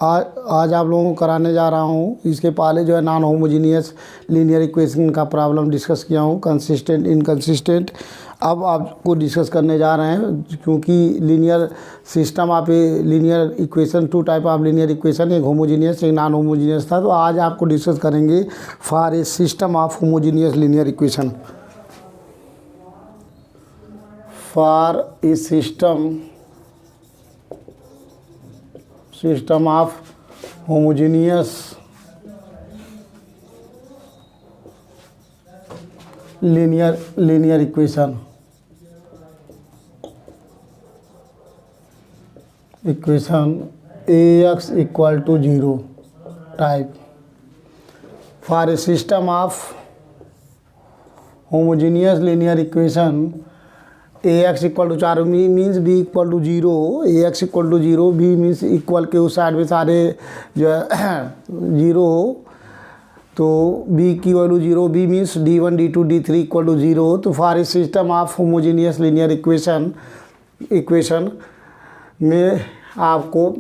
आज आप लोगों को कराने जा रहा हूँ। इसके पहले जो है नॉन होमोजीनियस लीनियर इक्वेशन का प्रॉब्लम डिस्कस किया हूँ, कंसिस्टेंट इनकंसिस्टेंट। अब आपको डिस्कस करने जा रहे हैं, क्योंकि linear system of a linear equation, two type of linear equation, एक होमोजीनियस एक नॉन होमोजीनियस था। तो आज आपको डिस्कस करेंगे for a system of homogeneous linear equation. For a system of homogeneous linear equation ax equal to 0 type. For a system of homogeneous linear equation ax equal to 4 means b equal to 0, ax equal to 0, b means equal के उस side में सारे जो है 0 हो, तो b की value 0, b मीन्स d1 d2 d3 equal to 0। तो for a system of homogeneous linear equation में आपको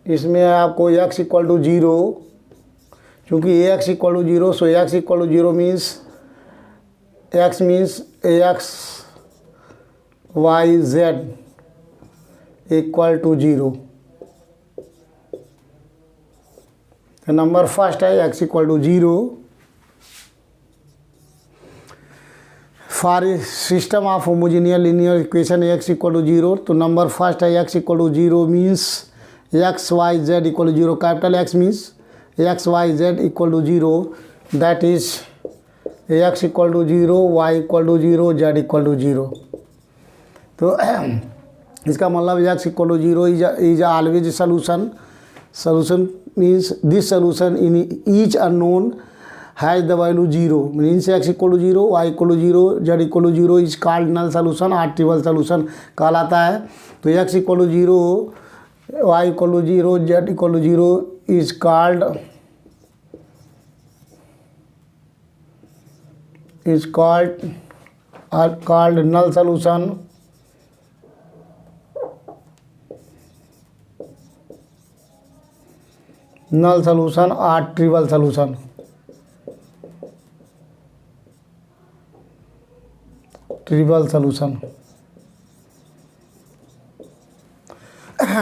इसमें आपको x इक्वल टू 0, चूँकि ax equal to 0, so x equal to 0 means x means ax y z equal to 0। Number first है x equal to 0 for a system of homogeneous linear equation x equal to 0। तो number first है x equal to 0 means x y z equal to 0। Capital X means x y z equal to 0, that is x equal to 0, y equal to 0, z equal to 0। तो इसका मतलब x equal to 0 is always solution means this solution in each unknown has the value 0 means x equal to 0, y equal to 0, z equal to 0 is called null solution और triple solution कहलाता है। तो x equal to 0, y equal to 0, z equal to 0 is called null solution और triple solution.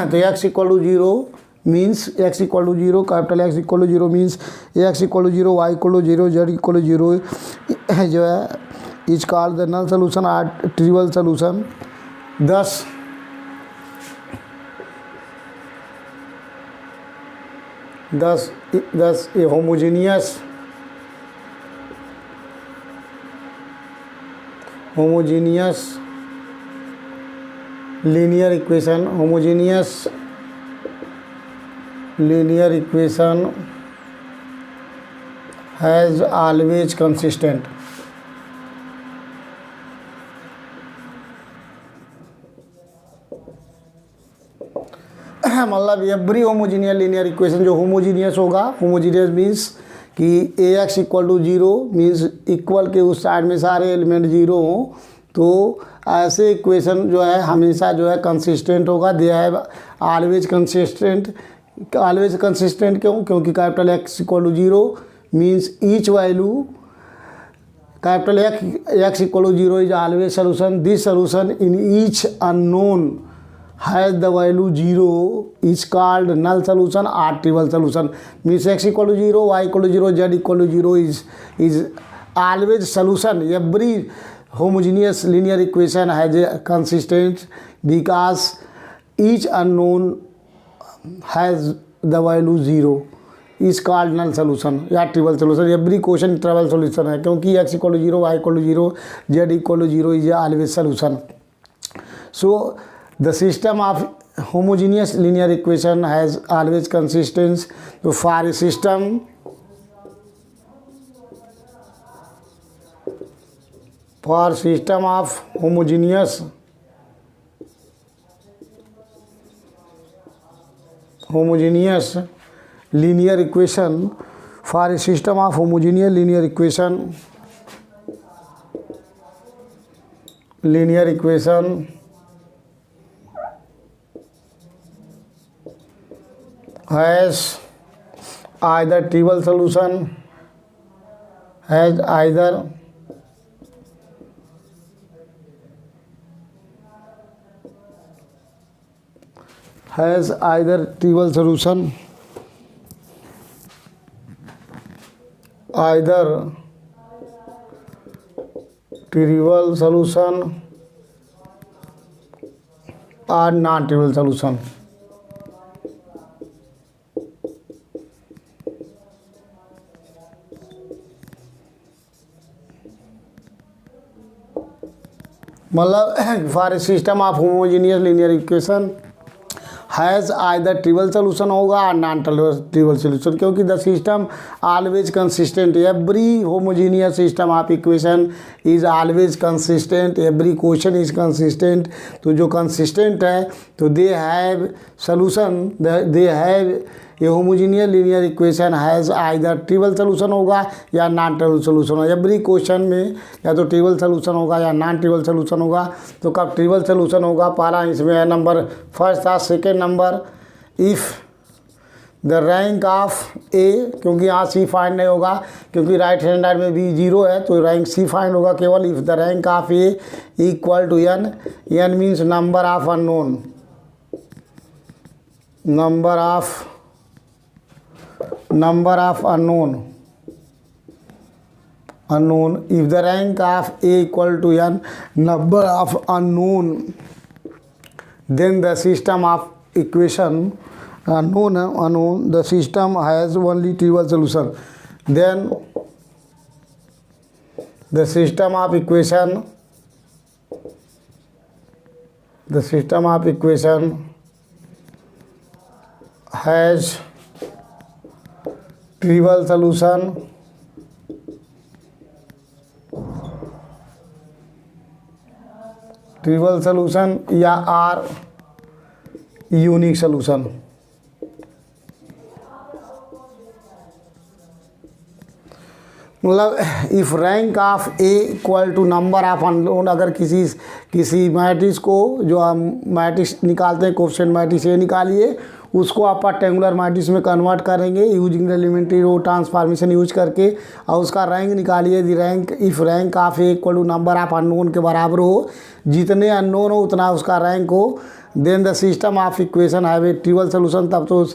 तो x equal to 0 means x equal to 0, capital X equal to 0 means x equal to 0, y equal to 0, z equal to 0 जो है is called the null solution और triple solution. Thus a homogeneous linear equation has always consistent मतलब every homogeneous linear equation जो homogeneous होगा, homogeneous means कि ax equal to 0 means equal के उस side में सारे एलिमेंट 0 हों, तो ऐसे इक्वेशन जो है हमेशा जो है कंसिस्टेंट होगा। दे है ऑलवेज कंसिस्टेंट क्यों? क्योंकि capital X equal to 0 means each value capital X equal to 0 is always solution. This solution in each unknown has the value 0 is called null solution or triple solution means x equal to 0, y equal to 0, z equal to 0 is always solution. Every homogeneous linear equation has a consistent because each unknown has the value 0 is called null solution या triple solution. every question triple solution है, क्योंकि x equal to 0, y equal to 0, z equal to 0 is always solution. So the system of homogeneous linear equation has always consistency. So for a system of homogeneous linear equation, for a system of homogeneous linear equation has either trivial solution, has either trivial solution, either trivial solution और non trivial solution. मतलब for a system of homogeneous linear equation has either trivial solution होगा और non trivial solution, क्योंकि the system always consistent, every homogeneous system of equation is always consistent, every question is consistent. तो जो consistent है तो they have solution, they have ये homogeneous linear equation has either trivial solution होगा या non trivial solution होगा। Every question में या तो ट्रिवल सॉल्यूशन होगा या नॉन ट्रिवल सॉल्यूशन होगा। तो कब ट्रिवल सॉल्यूशन होगा, पहला इसमें है नंबर फर्स्ट था। Second number, if the rank of A, क्योंकि यहाँ सी फाइंड नहीं होगा क्योंकि राइट हैंड साइड में भी जीरो है, तो रैंक सी फाइंड होगा केवल if the rank of A equal to n. N means number of unknown, number of unknown if the rank of a equal to n number of unknown, then the system of equation unknown the system has only trivial solution. Then the system of equation has trivial solution या or unique solution. मतलब if rank of A equal to number of unknown, अगर किसी matrix को, जो हम matrix निकालते हैं coefficient matrix A निकालिए, उसको आप रेक्टेंगुलर मैट्रिक्स में कन्वर्ट करेंगे using the elementary row transformation use करके, और उसका रैंक निकालिए। The rank if rank of A equal to number of unknown के बराबर हो, जितने अननोन हो उतना उसका रैंक हो, then the system of equation have a trivial solution. तब तो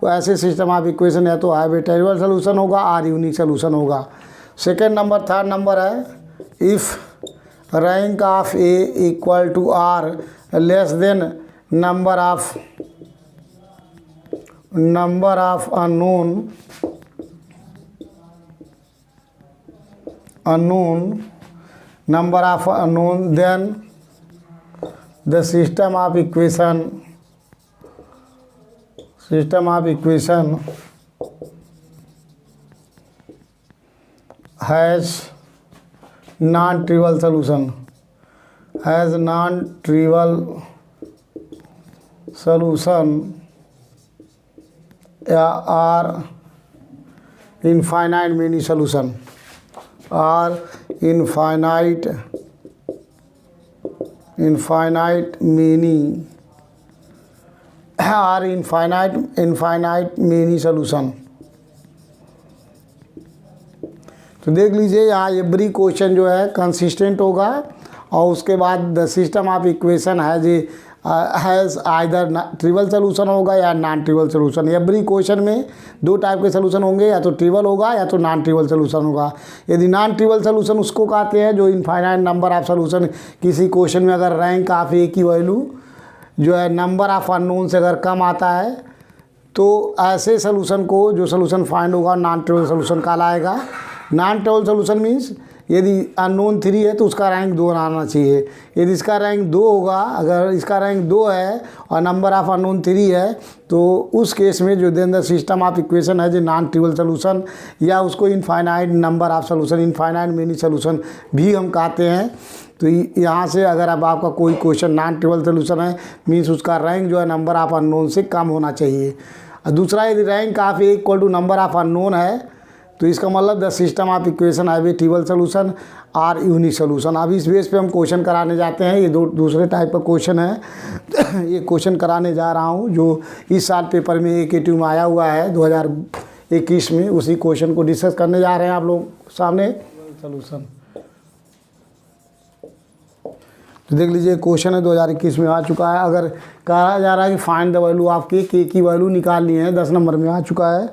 ऐसे सिस्टम ऑफ इक्वेशन या तो हैव ए ट्रिवियल सॉल्यूशन होगा और यूनिक सॉल्यूशन होगा। सेकेंड नंबर, थर्ड नंबर है, if rank of A equal to or less than number of unknown, then the system of equation has non-trivial solution या or infinite many solution, or infinite many solution. तो देख लीजिए यहाँ every question जो है consistent होगा, और उसके बाद the system of equation has either trivial solution होगा या non trivial solution. Every question में दो टाइप के सॉल्यूशन होंगे, या तो ट्रिवियल होगा या तो नॉन ट्रिवियल सॉल्यूशन होगा। यदि नॉन ट्रिवियल सॉल्यूशन उसको कहते हैं जो इनफाइनाइट नंबर ऑफ सॉल्यूशन, किसी क्वेश्चन में अगर रैंक ऑफ ए की वैल्यू जो है नंबर ऑफ अननोन से अगर कम आता है, तो ऐसे सॉल्यूशन को, जो सॉल्यूशन फाइंड होगा, नॉन ट्रिवियल सॉल्यूशन कहलाएगा। नॉन ट्रिवियल सॉल्यूशन मीन्स यदि अननोन 3 है तो उसका रैंक 2 आना चाहिए। यदि इसका रैंक 2 होगा, अगर इसका रैंक 2 है और नंबर ऑफ अननोन 3 है, तो उस केस में जो then the system of equation है जो नॉन ट्रिवियल सॉल्यूशन, या उसको infinite number of solution, infinite many solution भी हम कहते हैं। तो यहाँ से अगर अब आपका कोई क्वेश्चन नॉन ट्रिवियल सॉल्यूशन है, मीन्स उसका रैंक जो है नंबर ऑफ अननोन से कम होना चाहिए। दूसरा, यदि rank of A equal to number of unknown है, तो इसका मतलब the system of equation have a trivial solution or unique solution. अब इस बेस पे हम क्वेश्चन कराने जाते हैं। ये दूसरे टाइप का क्वेश्चन है। ये क्वेश्चन कराने जा रहा हूँ जो इस साल पेपर में AKT में आया हुआ है 2021 में, उसी क्वेश्चन को डिस्कस करने जा रहे हैं आप लोग सामने। सोल्यूशन तो देख लीजिए, क्वेश्चन है 2021 में आ चुका है। अगर कहा जा रहा है कि फाइंड द वैल्यू ऑफ के की वैल्यू निकालनी है, 10 नंबर में आ चुका है।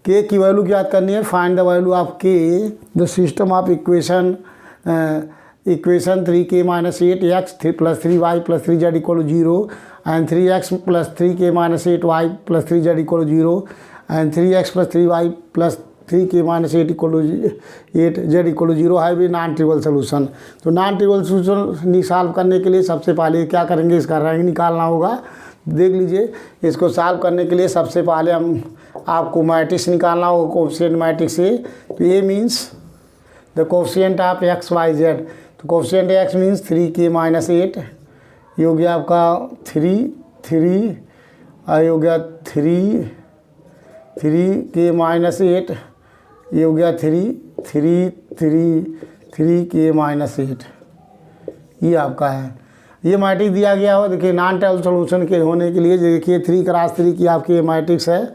के की वैल्यू क्या करनी है, फाइंड द वैल्यू ऑफ के the system of equation 3k - 8x + 3y + 3z = 0 and 3x + 3k - 8y + 3z = 0 and 3x + 3y + 3k - 8z = 0 है भी नॉन ट्रिवल सोल्यूशन। तो नॉन ट्रिवल सोल्यूशन सॉल्व करने के लिए सबसे पहले क्या करेंगे, इसका रैंक निकालना होगा। देख लीजिए, इसको सॉल्व करने के लिए सबसे पहले आपको मैट्रिक्स निकालना होगा, कोएफिशिएंट मैट्रिक्स से। तो ये means the coefficient of x y z। तो कोएफिशिएंट x मीन्स 3k - 8, ये हो गया आपका 3 हो गया 3k - 8, ये हो गया 3k - 8, ये आपका है। ये मैट्रिक्स दिया गया हो। देखिए नॉन ट्रिवल सॉल्यूशन के होने के लिए देखिए 3 × 3 की आपकी ये मैट्रिक्स है।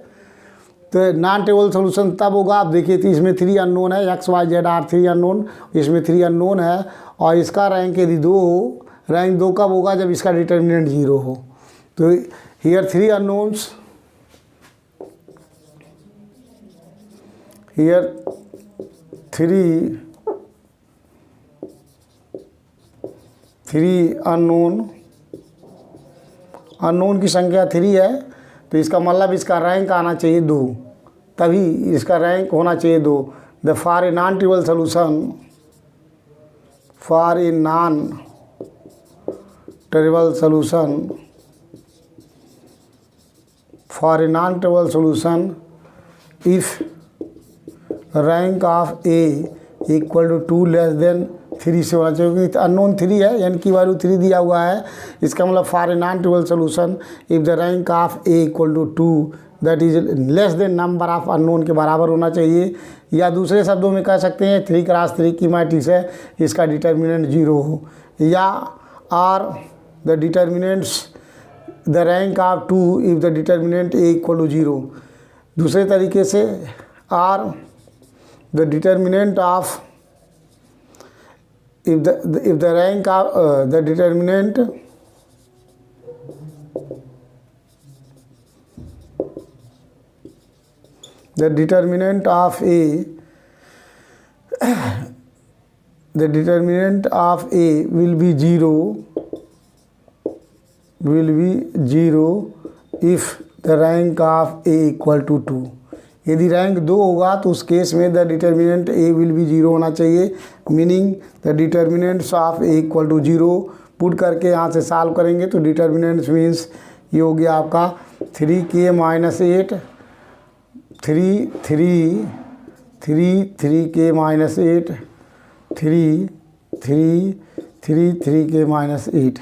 तो नॉन ट्रिवल सॉल्यूशन तब होगा, आप देखिए तो इसमें 3 अननोन है, x y z r 3 unknown, इसमें 3 अननोन है और इसका रैंक यदि 2 हो, रैंक 2 कब होगा, जब इसका डिटर्मिनेंट 0 हो। तो हियर 3 अननोन्स, हियर 3 अननोन की संख्या 3 है। तो इसका मतलब इसका रैंक आना चाहिए 2, तभी इसका रैंक होना चाहिए 2। The for a non trivial solution, for a non trivial solution if rank of A equal to 2 < 3 से होना चाहिए, क्योंकि अननोन 3 है, एन की वैल्यू 3 दिया हुआ है। इसका मतलब for a non trivial solution if the rank of A equal to 2 that is < number of unknown के बराबर होना चाहिए। या दूसरे शब्दों में कह सकते हैं 3 × 3 की मैट्रिक्स है, इसका डिटर्मिनेंट 0 हो, या or the determinants the rank of 2 if the determinant A equal to 0। दूसरे तरीके से or the determinant of if the rank of the determinant of a will be 0 if the rank of a equal to 2। यदि rank 2 होगा तो उस case में the determinant A will be 0 होना चाहिए, meaning the determinants of A equal to 0 put करके यहाँ से सॉल्व करेंगे। तो डिटर्मिनेंट्स मीन्स ये हो गया आपका 3k - 8 3k - 8,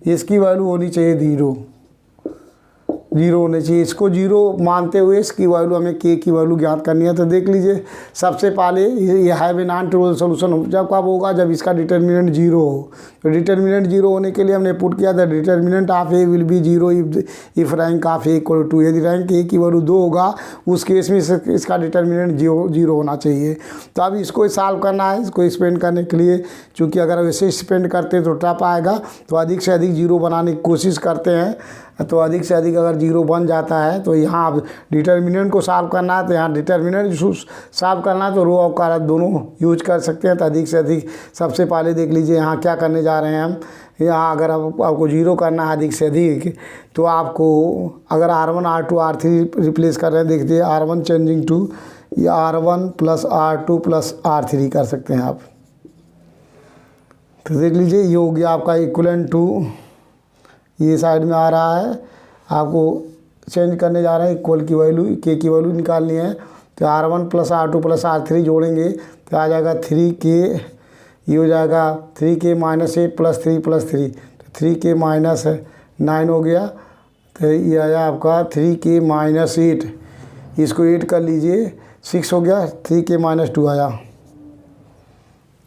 इसकी वैल्यू होनी चाहिए 0 होने चाहिए। इसको 0 मानते हुए इसकी वैल्यू हमें के की वैल्यू ज्ञात करनी है। तो देख लीजिए, सबसे पहले ये have a non trivial solution जब कब होगा, जब इसका डिटर्मिनेंट 0 हो। तो डिटर्मिनेंट 0 होने के लिए हमने पुट किया था determinant of A will be 0 if rank of A equal to 2। यदि रैंक ए की वैल्यू 2 होगा उस केस में इसका डिटर्मिनेंट 0 होना चाहिए। तो अब इसको सॉल्व करना है। इसको एक्सपेंड करने के लिए, चूँकि अगर वैसे एक्सपेंड करते हैं तो टफ आएगा, तो अधिक से अधिक 0 बनाने की कोशिश करते हैं। तो अधिक से अधिक अगर 0 बन जाता है तो यहाँ अब डिटर्मिनेंट को सॉल्व करना है। तो यहाँ डिटर्मिनेंट सॉल्व करना है तो रो और कॉलम दोनों यूज कर सकते हैं। तो अधिक से अधिक सबसे पहले देख लीजिए यहाँ क्या करने जा रहे हैं हम। यहाँ अगर आपको 0 करना है अधिक से अधिक, तो आपको अगर R1 R2 R3 रिप्लेस कर रहे हैं, देखिए R1 changing to R1 + R2 + R3 कर सकते हैं आप। तो देख लीजिए ये हो गया आपका इक्वलेंट टू, ये साइड में आ रहा है, आपको चेंज करने जा रहे हैं। इक्वल की वैल्यू के की वैल्यू निकालनी है। तो R1 + R2 + R3 जोड़ेंगे तो आ जाएगा 3k, ये हो जाएगा 3k - 8 + 3 + 3, तो 3k - 9 हो गया। तो ये आया आपका 3k - 8, इसको 8 कर लीजिए 6 हो गया, 3k माइनस 2 आया,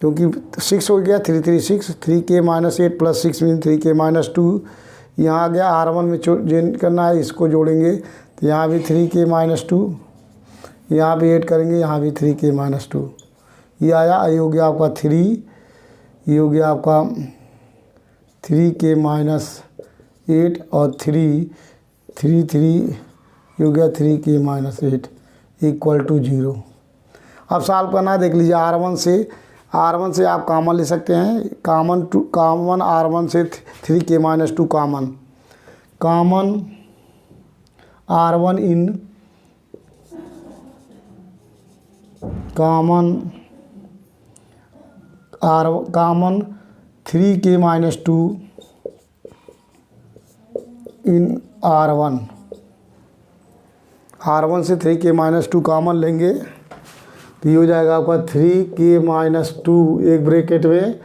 क्योंकि 6 हो गया, 3 3 6, 3k minus 8 plus 6 mean 3k minus 2। यहाँ आ गया R1 में जोइन करना है, इसको जोड़ेंगे तो यहाँ भी 3k माइनस 2, यहाँ भी ऐड करेंगे, यहाँ भी 3k माइनस 2। ये आया, ये हो गया आपका 3, ये हो गया आपका 3k माइनस 8 और 3 3 3, ये हो गया 3k माइनस 8 इक्वल टू 0। अब सॉल्व करना, देख लीजिए R1 से आप कॉमन ले सकते हैं, कॉमन R1 से 3k minus 2 common R1 in common 3k minus 2 in R1 से 3k माइनस 2 कॉमन लेंगे तो ये हो जाएगा आपका 3k माइनस 2, एक ब्रैकेट में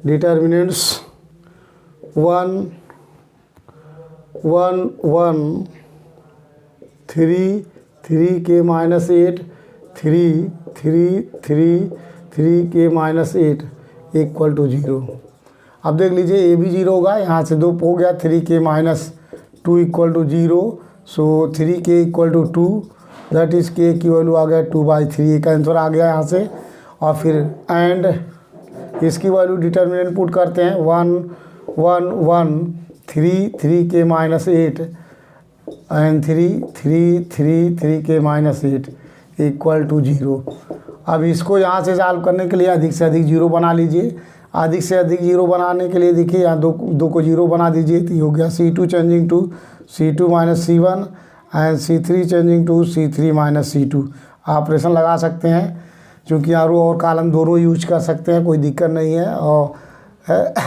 determinants 1 1 1 3 3k minus 8 3 3 3 3k minus 8 equal to 0। अब देख लीजिए ये भी 0 होगा, यहाँ से 2 हो गया, 3k minus 2 equal to 0। So 3k equal to 2, that is k की वैल्यू आ गया 2/3 का आंसर आ गया यहाँ से। और फिर एंड इसकी वैल्यू डिटर्मिनेंट पुट करते हैं 1 1 1 3 3k minus 8 and 3 3 3 3k minus 8 equal to 0। अब इसको यहाँ से सॉल्व करने के लिए अधिक से अधिक 0 बना लीजिए। अधिक से अधिक 0 बनाने के लिए देखिए यहाँ दो को 0 बना दीजिए तो ये हो गया C2 changing to C2 minus C1 and C3 changing to C3 minus C2। Operation लगा सकते हैं, क्योंकि आरो और कॉलम दोनों यूज कर सकते हैं, कोई दिक्कत नहीं है। और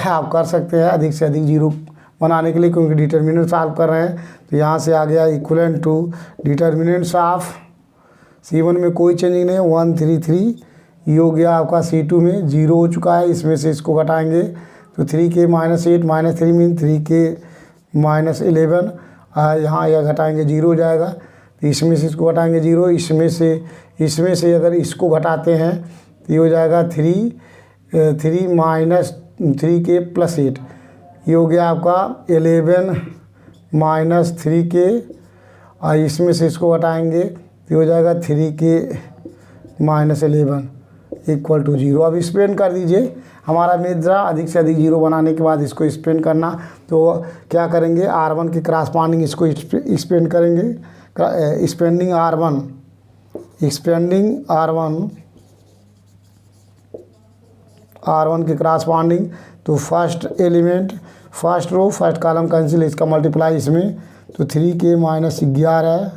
आप कर सकते हैं अधिक से अधिक 0 बनाने के लिए, क्योंकि डिटर्मिनेंट सॉल्व कर रहे हैं। तो यहाँ से आ गया equivalent to determinants of C1 में कोई चेंजिंग नहीं है 1 3 3, ये हो गया आपका C2 में 0 हो चुका है। इसमें से इसको घटाएंगे तो 3k minus 8 minus 3 mean 3k minus 11, यहाँ यह घटाएंगे 0 हो जाएगा। तो इसमें से इसको घटाएंगे 0, इसमें से अगर इसको घटाते हैं तो ये हो जाएगा 3 माइनस 3k प्लस 8, ये हो गया आपका 11 माइनस 3k, और इसमें से इसको घटाएंगे तो हो जाएगा 3k माइनस 11 इक्वल टू 0। अब स्पेंड कर दीजिए, हमारा मेजरा अधिक से अधिक 0 बनाने के बाद इसको स्पेंड करना। तो क्या करेंगे, R1 के क्रॉसपॉन्डिंग इसको स्पेंड करेंगे, स्पेंडिंग R1 के क्रॉसपॉन्डिंग। तो first element first row first column cancel, इसका मल्टीप्लाई इसमें तो 3k माइनस 11,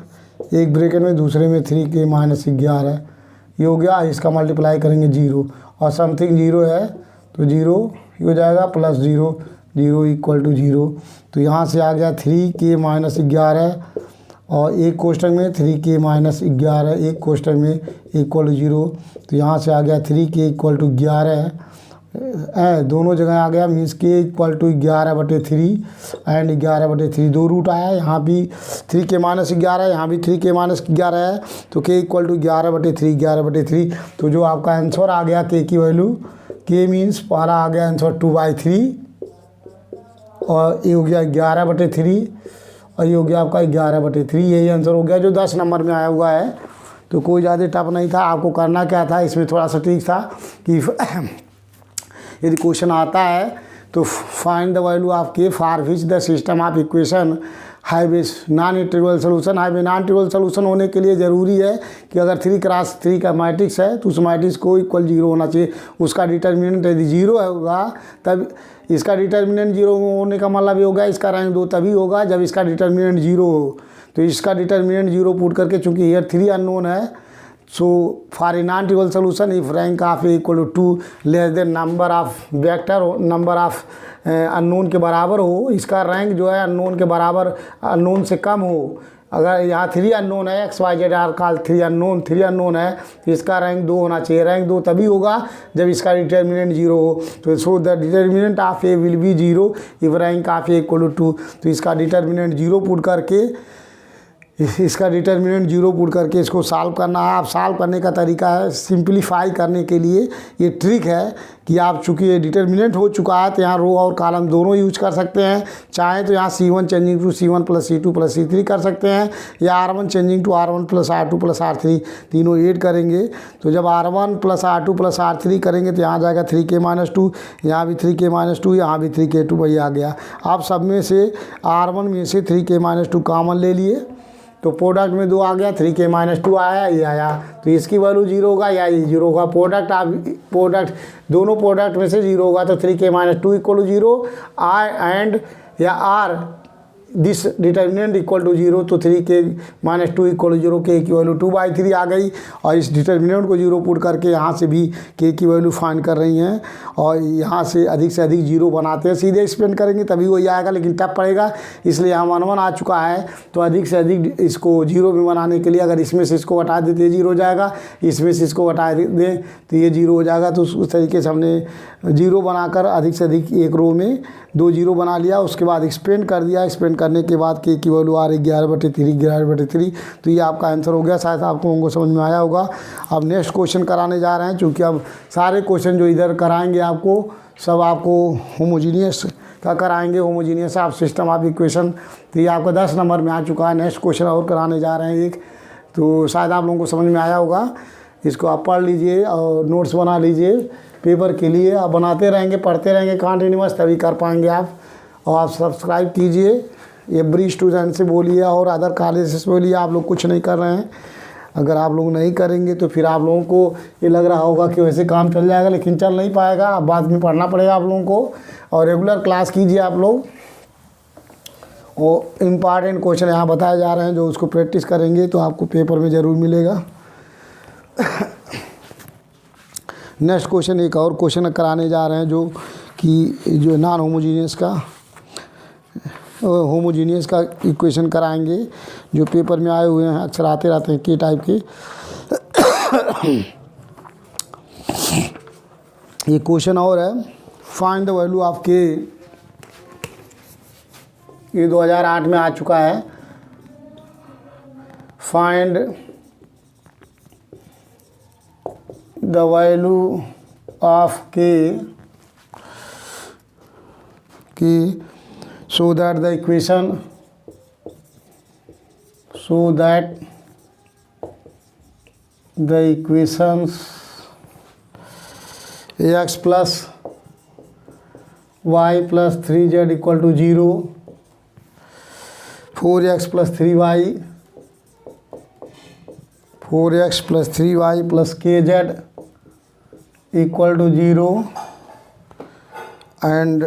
एक ब्रैकेट में दूसरे में 3k माइनस 11, ये हो गया। इसका मल्टीप्लाई करेंगे 0 और समथिंग 0 है तो 0 हो जाएगा प्लस 0 0 इक्वल टू 0। तो यहाँ से आ गया 3k माइनस 11 और एक क्वेश्चन में 3k माइनस 11, एक क्वेश्चन में इक्वल टू 0। तो यहाँ से आ गया 3k इक्वल टू 11, दोनों जगह आ गया, means k equal to 11/3 and 11/3, 2 root आया। यहाँ भी 3k माइनस 11, यहाँ भी 3k माइनस 11 है, तो k इक्वल टू 11/3। तो जो आपका आंसर आ गया k की वैल्यू, k मीन्स पहला आ गया आंसर 2/3 और ये हो गया 11/3 और ये हो गया आपका 11/3, यही आंसर हो गया जो 10 नंबर में आया हुआ है। तो कोई ज़्यादा टफ नहीं था। आपको करना क्या था, इसमें थोड़ा सा ट्रिक था कि यदि क्वेश्चन आता है तो find the value of k for which the system of equation have a non trivial solution. Have a non trivial solution होने के लिए ज़रूरी है कि अगर 3x3 का मैट्रिक्स है तो उस मैट्रिक्स को इक्वल 0 होना चाहिए। उसका डिटर्मिनेंट यदि 0 होगा तब इसका डिटर्मिनेंट 0 होने का मतलब ये होगा इसका रैंक 2 तभी होगा जब इसका डिटर्मिनेंट 0 हो। तो इसका डिटर्मिनेंट 0 पुट करके, चूँकि हियर 3 अननोन है, so for a non trivial solution if rank of equal to 2 less than number of vector number of unknown के बराबर हो, इसका रैंक जो है अननोन के बराबर अननोन से कम हो। अगर यहाँ 3 अननोन है, x y z are call 3 unknown है, तो इसका रैंक 2 होना चाहिए। रैंक 2 तभी होगा जब इसका डिटर्मिनेंट 0 हो। तो so the determinant of A will be 0 if rank of A equal to 2। तो इसका डिटर्मिनेंट 0 पुट करके इसका डिटर्मिनेंट जीरो पुट करके इसको सॉल्व करना है। आप सॉल्व करने का तरीका है, सिंप्लीफाई करने के लिए ये ट्रिक है कि आप चूँकि ये डिटर्मिनेंट हो चुका है तो यहाँ रो और कॉलम दोनों यूज कर सकते हैं। चाहें तो यहाँ C1 changing to C1 plus C2 plus C3 कर सकते हैं, या R1 changing to R1 plus R2 plus R3 तीनों ऐड करेंगे। तो जब R1 plus R2 plus R3 करेंगे तो यहाँ जाएगा 3k-2, यहाँ भी 3k-2, यहाँ भी 3k2 वही आ गया। आप सब में से R1 में से 3k-2 कॉमन ले लिए तो प्रोडक्ट में 2 आ गया, 3k-2 आया, ये आया, तो इसकी वैल्यू 0 होगा या ये 0 होगा। प्रोडक्ट दोनों प्रोडक्ट में से 0 होगा तो 3k-2 इक्वल टू 0 एंड या or this determinant equal to 0, तो 3k-2 इक्वल टू 0, k की वैल्यू 2/3 आ गई। और इस डिटर्मिनेंट को 0 पुट करके यहाँ से भी k की वैल्यू फाइंड कर रही हैं, और यहाँ से अधिक 0 बनाते हैं। सीधे एक्सपेंड करेंगे तभी वही आएगा, लेकिन टफ पड़ेगा, इसलिए यहाँ 1 आ चुका है। तो अधिक से अधिक इसको 0 में बनाने के लिए अगर इसमें से इसको हटा देते ये 0 हो जाएगा, इसमें से इसको हटा दें तो ये 0 हो जाएगा। तो उस तरीके से हमने 0 बनाकर अधिक से अधिक एक रो में 2 0 बना लिया, उसके बाद एक्सपेंड कर दिया। एक्सपेंड करने के बाद k की वैल्यू आ रही 11/3। तो ये आपका आंसर हो गया। शायद आप लोगों को समझ में आया होगा। अब नेक्स्ट क्वेश्चन कराने जा रहे हैं, क्योंकि अब सारे क्वेश्चन जो इधर कराएंगे आपको सब आपको होमोजीनियस का कराएंगे, होमोजीनियस आप सिस्टम ऑफ इक्वेशन। तो ये आपका 10 नंबर में आ चुका है। नेक्स्ट क्वेश्चन और कराने जा रहे हैं एक, तो शायद आप लोगों को समझ में आया होगा। इसको आप पढ़ लीजिए और नोट्स बना लीजिए पेपर के लिए। आप बनाते रहेंगे, पढ़ते रहेंगे कंटिन्यूअस, तभी कर पाएंगे आप। और आप सब्सक्राइब कीजिए, एवरी स्टूडेंट से बोलिए और अदर कॉलेज से बोलिए। आप लोग कुछ नहीं कर रहे हैं, अगर आप लोग नहीं करेंगे तो फिर आप लोगों को ये लग रहा होगा कि वैसे काम चल जाएगा, लेकिन चल नहीं पाएगा। अब बाद में पढ़ना पड़ेगा आप लोगों को। और रेगुलर क्लास कीजिए आप लोग। और इम्पॉर्टेंट क्वेश्चन यहाँ बताए जा रहे हैं, जो उसको प्रैक्टिस करेंगे तो आपको पेपर में ज़रूर मिलेगा। नेक्स्ट क्वेश्चन एक और क्वेश्चन कराने जा रहे हैं, जो नॉन होमोजीनियस का इक्वेशन कराएंगे, जो पेपर में आए हुए हैं, अक्सर आते रहते हैं के टाइप के। ये क्वेश्चन और है, फाइंड द वैल्यू ऑफ के। ये 2008 में आ चुका है। फाइंड द वैल्यू ऑफ के so that the equations ax plus y plus 3z equal to 0, 4x plus 3y plus kz equal to 0 and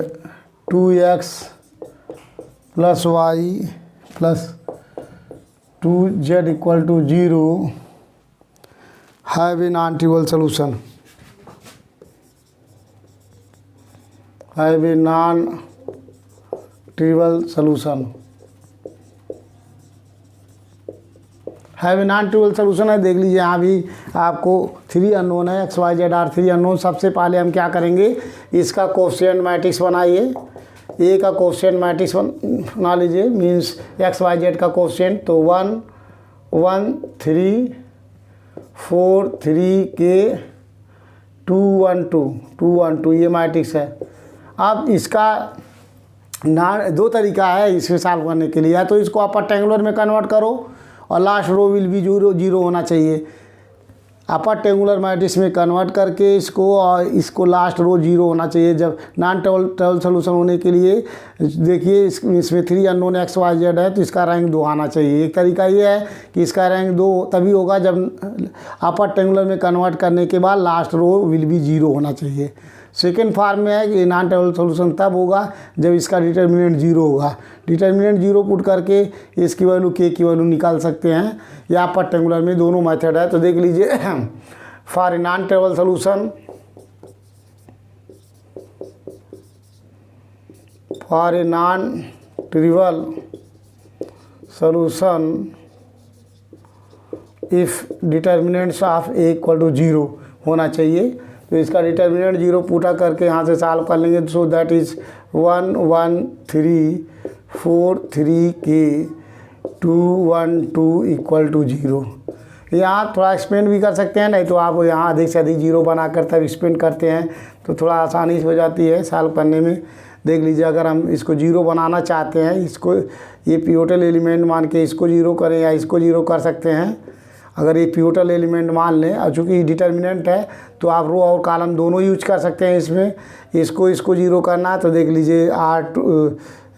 2x plus y plus 2z equal to 0 have a non-trivial solution. Have a non-trivial solution. Have a non trivial solution है। देख लीजिए, यहाँ भी आपको 3 unknown है, x y z are 3 unknown. सबसे पहले हम क्या करेंगे, इसका कोफिशिएंट मैट्रिक्स बनाइए। ए का कोफिशिएंट मैट्रिक्स बना लीजिए, मीन्स एक्स वाई जेड का कोफिशिएंट। तो 1 1 3 4 3 के 2 1 2 2 1 2 ये मैट्रिक्स है। अब इसका दो तरीका है इसे सॉल्व करने के लिए। या तो इसको आप रेक्टेंगुलर में कन्वर्ट करो और लास्ट रो विल भी 0 होना चाहिए। अपर टेंगुलर मैट्रिक्स में कन्वर्ट करके इसको, और इसको लास्ट रो 0 होना चाहिए। जब नॉन ट्रिवियल सोल्यूशन होने के लिए देखिए, इसमें 3 अननोन एक्स वाई जेड है, तो इसका रैंक 2 आना चाहिए। एक तरीका ये है कि इसका रैंक 2 तभी होगा जब अपर टेंगुलर में कन्वर्ट करने के बाद लास्ट रो विल भी 0 होना चाहिए। सेकेंड फॉर्म में है कि नॉन ट्रिवियल सोल्यूशन तब होगा जब इसका डिटर्मिनेंट 0 होगा। डिटर्मिनेंट 0 पुट करके इसकी वैल्यू के की वैल्यू निकाल सकते हैं, या अपर टेंगुलर में दोनों मेथड है। तो देख लीजिए, for a non trivial solution, for a non trivial solution if determinants of A equal to 0 होना चाहिए। तो इसका डिटर्मिनेंट 0 पूटा करके यहाँ से सॉल्व कर लेंगे। सो दैट इज़ 1 1 3 4 3 के 2 1 2 इक्वल टू 0। यहाँ थोड़ा एक्सपेंड भी कर सकते हैं, नहीं तो आप यहाँ अधिक से अधिक जीरो बनाकर तब एक्सपेंड करते हैं तो थोड़ा आसानी से हो जाती है सॉल्व करने में। देख लीजिए, अगर हम इसको जीरो बनाना चाहते हैं, इसको ये पिवोटल एलिमेंट मान के इसको जीरो करें या इसको जीरो कर सकते हैं। अगर ये पिवोटल एलिमेंट मान लें और चूँकि डिटर्मिनेंट है तो आप रो और कॉलम दोनों यूज कर सकते हैं इसमें। इसको जीरो करना है तो देख लीजिए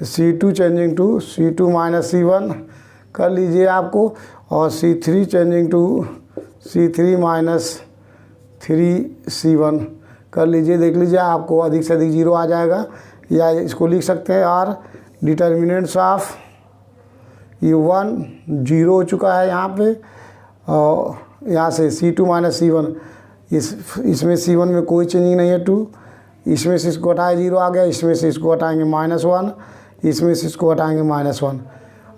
C2 changing to C2 minus C1 कर लीजिए आपको, और C3 changing to C3 minus 3C1 कर लीजिए। देख लीजिए आपको अधिक से अधिक जीरो आ जाएगा, या इसको लिख सकते हैं और डिटर्मिनेंट्स ऑफ ये 1 0 हो चुका है यहाँ पे, और यहाँ से C2 माइनस C1 इसमें C1 में कोई चेंजिंग नहीं है 2, इसमें से इसको हटाए 0 आ गया, इसमें से इसको हटाएंगे -1, इसमें से इसको हटाएंगे -1।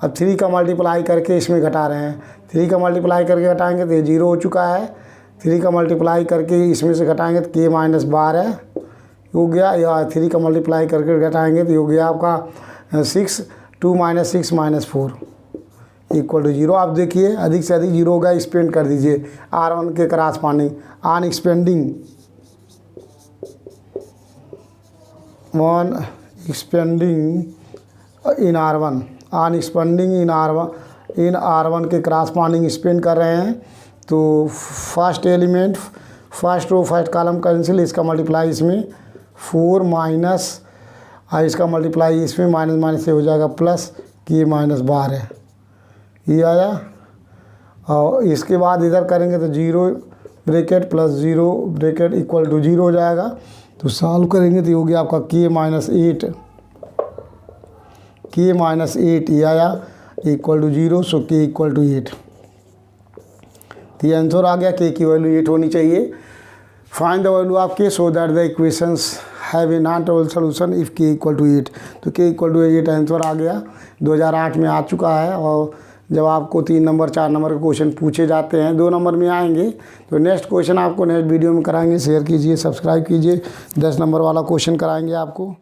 अब 3 का मल्टीप्लाई करके इसमें घटा रहे हैं, 3 का मल्टीप्लाई करके घटाएंगे तो ये 0 हो चुका है। 3 का मल्टीप्लाई करके इसमें से घटाएंगे तो k माइनस 12 हो गया, या 3 का मल्टीप्लाई करके घटाएंगे तो हो गया आपका 6 2 माइनस 6 माइनस 4 इक्वल टू 0। आप देखिए अधिक से अधिक जीरो होगा, एक्सपेंड कर दीजिए R1 के corresponding on expanding in R1 on expanding in R1 के क्रॉसपॉन्डिंग एक्सपेंड कर रहे हैं। तो first element first row first column cancel, इसका मल्टीप्लाई इसमें 4 माइनस और इसका मल्टीप्लाई इसमें माइनस माइनस से हो जाएगा प्लस k माइनस 12 ये आया। और इसके बाद इधर करेंगे तो 0 bracket plus 0 bracket equal to 0 हो जाएगा। तो सॉल्व करेंगे तो हो गया आपका k माइनस 8 ये आया equal to 0, so k equal to 8। तो ये आंसर आ गया, k की वैल्यू 8 होनी चाहिए। Find the value of k so that the equations have a non trivial solution if k equal to 8। तो k इक्वल टू 8 आंसर आ गया, 2008 में आ चुका है। और जब आपको 3 नंबर 4 नंबर के क्वेश्चन पूछे जाते हैं 2 नंबर में आएंगे, तो नेक्स्ट क्वेश्चन आपको नेक्स्ट वीडियो में कराएंगे। शेयर कीजिए, सब्सक्राइब कीजिए, 10 नंबर वाला क्वेश्चन कराएंगे आपको।